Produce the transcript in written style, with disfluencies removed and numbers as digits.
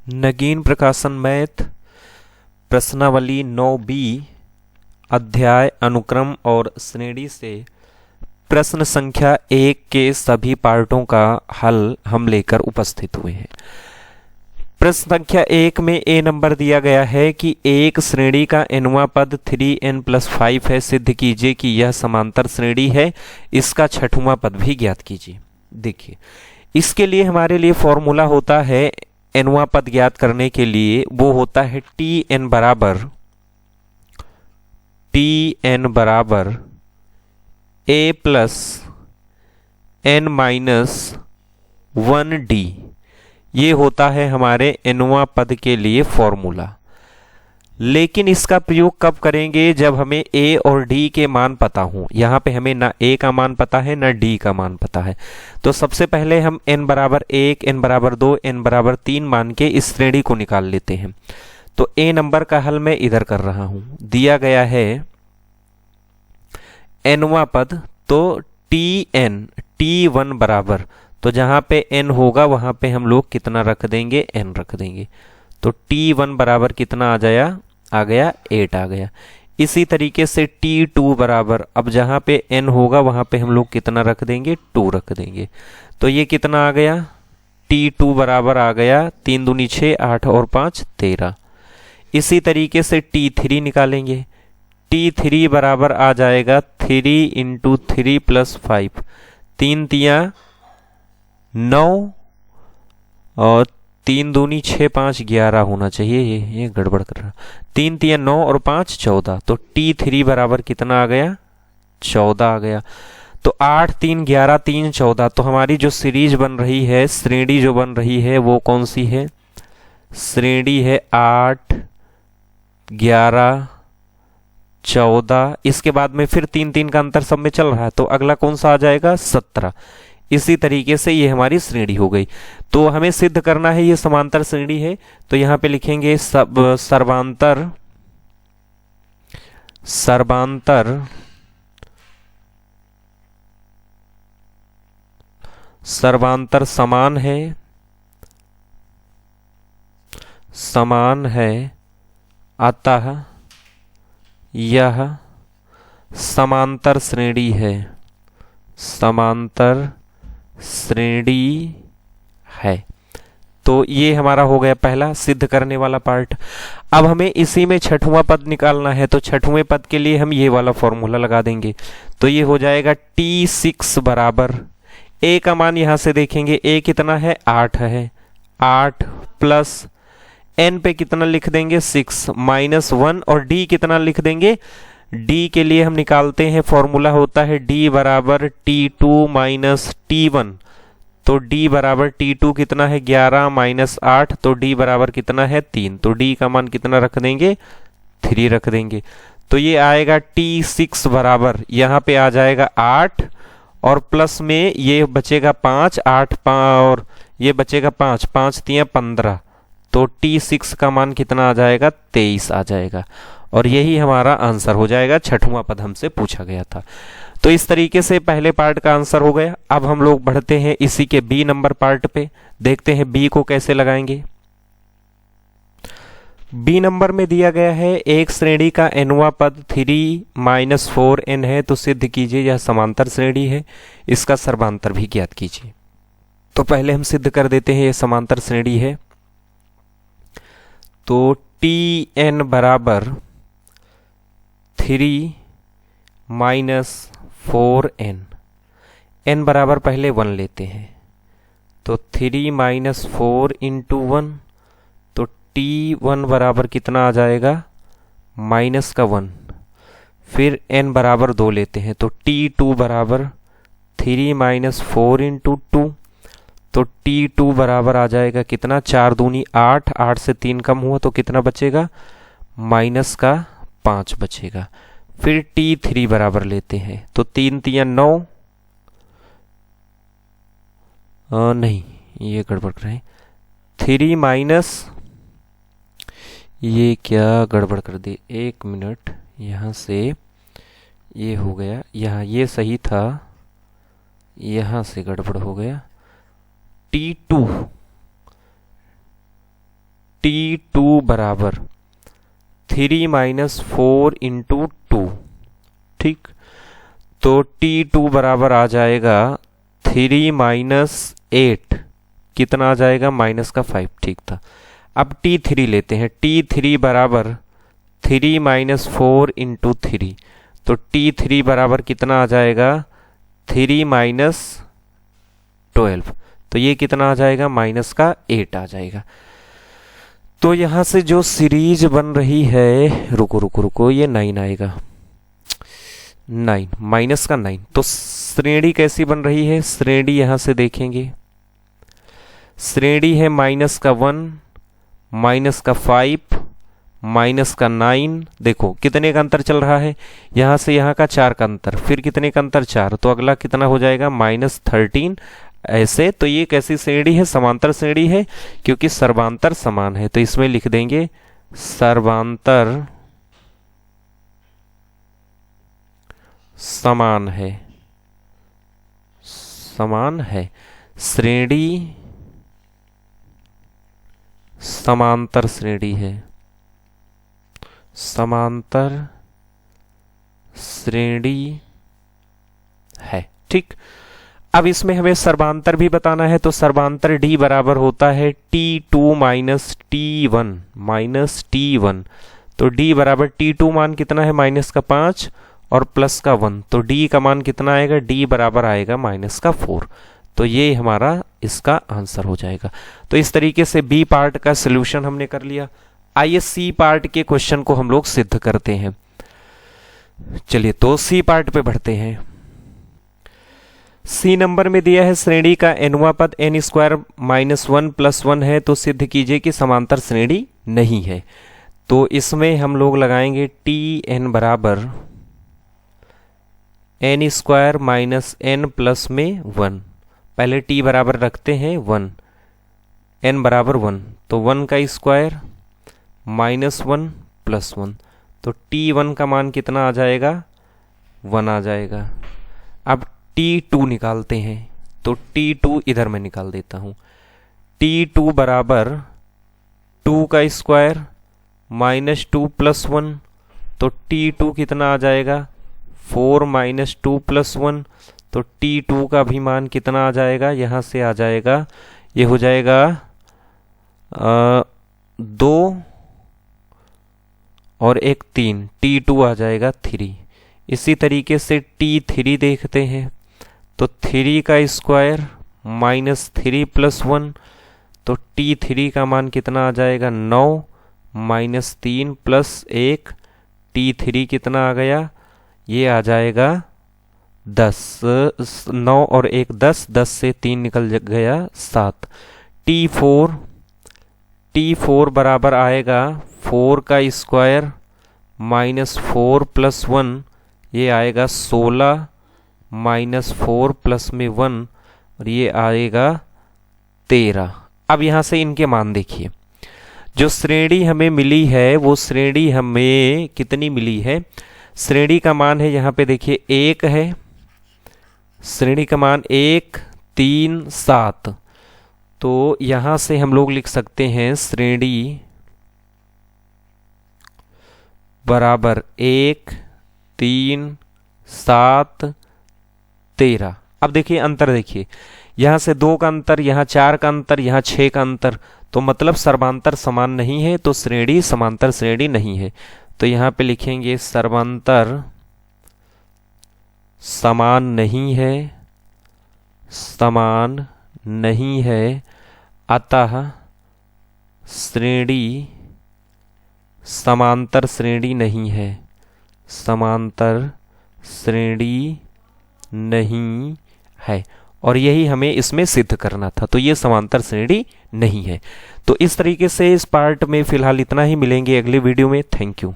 नगीन प्रकाशन मैथ प्रश्नावली 9B अध्याय अनुक्रम और श्रेणी से प्रश्न संख्या 1 के सभी पार्टों का हल हम लेकर उपस्थित हुए हैं। प्रश्न संख्या 1 में ए नंबर दिया गया है कि एक श्रेणी का nवां पद 3n+5 है। सिद्ध कीजिए कि यह समांतर श्रेणी है। इसका छठवां पद भी ज्ञात कीजिए। देखिए, इसके लिए हमारे लिए फॉर्मूला होता है nवां पद ज्ञात करने के लिए, वो होता है tn बराबर a प्लस n-1d। ये होता है हमारे nवां पद के लिए फॉर्मूला। लेकिन इसका प्रयोग कब करेंगे? जब हमें a और d के मान पता हो। यहाँ पे हमें ना a का मान पता है ना d का मान पता है। तो सबसे पहले हम n बराबर 1, n बराबर 2, n बराबर 3 मान के इस श्रेणी को निकाल लेते हैं। तो a नंबर का हल मैं इधर कर रहा हूं। दिया गया है nवां पद, तो t1 बराबर, तो जहां पे n होगा वहां पे हम लोग कितना रख देंगे? n रख देंगे। तो t1 बराबर कितना आ गया 8 आ गया। इसी तरीके से t2 बराबर, अब जहां पे n होगा वहां पे हम लोग कितना रख देंगे? 2 रख देंगे। तो ये कितना आ गया? t2 बराबर आ गया 3 दूनी 6, 8 और 5 13। इसी तरीके से t3 निकालेंगे। t3 बराबर आ जाएगा 3 × 3 + 5, 3 तिया 9 और 3 दूनी 6, 5 11 होना चाहिए। ये गड़बड़ कर रहा। 3 तिया 9 और 5 14। तो t3 बराबर कितना आ गया? 14 आ गया। तो 8 3 11 3 14। तो हमारी जो सीरीज बन रही है, श्रेणी जो बन रही है, वो कौन सी है? श्रेणी है 8 11 14। इसके बाद में फिर 3 3 का अंतर सब में चल रहा है, तो अगला कौन सा आ जाएगा? 17। इसी तरीके से ये हमारी श्रेणी हो गई। तो हमें सिद्ध करना है ये समांतर श्रेणी है। तो यहां पे लिखेंगे सर्वांतर समान है अतः यह समांतर श्रेणी है। तो ये हमारा हो गया पहला सिद्ध करने वाला पार्ट। अब हमें इसी में छठवां पद निकालना है। तो छठवें पद के लिए हम ये वाला फॉर्मूला लगा देंगे। तो ये हो जाएगा t6 बराबर, a का मान यहां से देखेंगे, a कितना है? 8 है। 8 प्लस n पे कितना लिख देंगे? 6 -1 और d कितना लिख देंगे? d के लिए हम निकालते हैं, फॉर्मूला होता है d बराबर t2 - t1। तो d बराबर t2 कितना है? 11 - 8। तो d बराबर कितना है? 3। तो d का मान कितना रख देंगे? 3 रख देंगे। तो ये आएगा t6 बराबर, यहाँ पे आ जाएगा 8 और प्लस में ये बचेगा 5, 8 और ये बचेगा 5, 5 तिया 15। तो t6 का मान कितना आ जाएगा? 23 आ जाएगा। और यही हमारा आंसर हो जाएगा। छठवां पद हमसे पूछा गया था। तो इस तरीके से पहले पार्ट का आंसर हो गया। अब हम लोग बढ़ते हैं इसी के बी नंबर पार्ट पे। देखते हैं बी को कैसे लगाएंगे। बी नंबर में दिया गया है एक श्रेणी का nवां पद 3 - 4n है। तो सिद्ध कीजिए यह समांतर श्रेणी है। इसका सर्वांतर भी ज्ञात कीजिए। तो पहले हम सिद्ध कर देते हैं यह समांतर श्रेणी है। तो tn बराबर 3 - 4n, n बराबर पहले 1 लेते हैं। तो 3 - 4 × 1, तो t1 बराबर कितना आ जाएगा? -1। फिर n बराबर 2 लेते हैं। तो t2 बराबर 3 - 4 × 2। तो t2 बराबर आ जाएगा कितना? 4 दूनी 8, 8 से 3 कम हुआ तो कितना बचेगा? -5 बचेगा। फिर t3 बराबर लेते हैं। तो 3 तिया 9, नहीं ये गड़बड़ कर रहे हैं। 3 माइनस, ये क्या गड़बड़ कर दी? 1 मिनट, यहाँ से ये हो गया, यहाँ ये सही था, यहाँ से गड़बड़ हो गया। T2 T2 बराबर 3 माइनस 4 इंटू 2, ठीक। तो T2 बराबर आ जाएगा 3 माइनस 8, कितना आ जाएगा, माइनस का 5, ठीक था। अब T3 लेते हैं, T3 बराबर 3 माइनस 4 इंटू 3, तो T3 बराबर कितना आ जाएगा, 3 माइनस 12, तो ये कितना आ जाएगा, माइनस का 8 आ जाएगा। तो यहां से जो सीरीज बन रही है, रुको रुको रुको, ये 9 आएगा, 9 माइनस का 9। तो श्रेणी कैसी बन रही है, श्रेणी यहां से देखेंगे, श्रेणी है माइनस का 1, माइनस का 5, माइनस का 9। देखो कितने का अंतर चल रहा है, यहां से यहां का 4 का अंतर, फिर कितने का अंतर, 4, तो अगला कितना हो जाएगा, माइनस 13, ऐसे। तो ये कैसी श्रेणी है, समांतर श्रेणी है, क्योंकि सर्वांतर समान है, तो इसमें लिख देंगे सर्वांतर समान है, समान है, श्रेणी समांतर श्रेणी है, समांतर श्रेणी है, ठीक। अब इसमें हमें सर्वांतर भी बताना है, तो सर्वांतर D बराबर होता है T2 minus T1 minus T1। तो D बराबर T2 मान कितना है, माइनस का 5 और प्लस का 1, तो D का मान कितना आएगा, D बराबर आएगा माइनस का 4। तो ये हमारा इसका आंसर हो जाएगा। तो इस तरीके से B पार्ट का सोल्यूशन हमने कर लिया। आइए C पार्ट के क्वेश्चन को हम लोग सिद्ध करते हैं। चलिए तो C पार्ट पे बढ़ते हैं। C नंबर में दिया है श्रेणी का nवां पद n स्क्वायर माइनस 1 प्लस 1 है, तो सिद्ध कीजिए कि समांतर श्रेणी नहीं है। तो इसमें हम लोग लगाएंगे Tn बराबर n square minus n plus में 1, पहले T बराबर रखते हैं 1, n बराबर 1, तो 1 का स्क्वायर माइनस 1 प्लस 1, तो T1 का मान कितना आ जाएगा, 1 आ जाएगा। अब T2 निकालते हैं, तो T2 इधर मैं निकाल देता हूं, T2 बराबर 2 का स्क्वायर माइनस 2 प्लस 1, तो T2 कितना आ जाएगा, 4 माइनस 2 प्लस 1, तो T2 का भी मान कितना आ जाएगा, यहां से आ जाएगा, ये हो जाएगा 2 और 1 3, T2 आ जाएगा 3। इसी तरीके से T3 देखते हैं, तो 3 का स्क्वायर माइनस 3 प्लस 1, तो T3 का मान कितना आ जाएगा, 9 माइनस 3 प्लस 1, T3 कितना आ गया, ये आ जाएगा 10, 9 और 1 10, 10 से 3 निकल गया 7। T4 बराबर आएगा 4 का स्क्वायर माइनस 4 प्लस 1, ये आएगा 16 माइनस 4 प्लस में 1, और ये आएगा 13। अब यहां से इनके मान देखिए, जो श्रेणी हमें मिली है वो श्रेणी हमें कितनी मिली है, श्रेणी का मान है यहां पे देखिए 1 है, श्रेणी का मान 1 3 7, तो यहां से हम लोग लिख सकते हैं श्रेणी बराबर 1 3 7 13। अब देखिए अंतर, देखिए यहां से 2 का अंतर, यहां 4 का अंतर, यहां 6 का अंतर, तो मतलब सर्वांतर समान नहीं है, तो श्रेणी समांतर श्रेणी नहीं है। तो यहां पे लिखेंगे सर्वांतर समान नहीं है, समान नहीं है, अतः श्रेणी समांतर श्रेणी नहीं है, समांतर श्रेणी नहीं है। और यही हमें इसमें सिद्ध करना था, तो ये समांतर श्रेणी नहीं है। तो इस तरीके से इस पार्ट में फिलहाल इतना ही, मिलेंगे अगले वीडियो में। Thank you.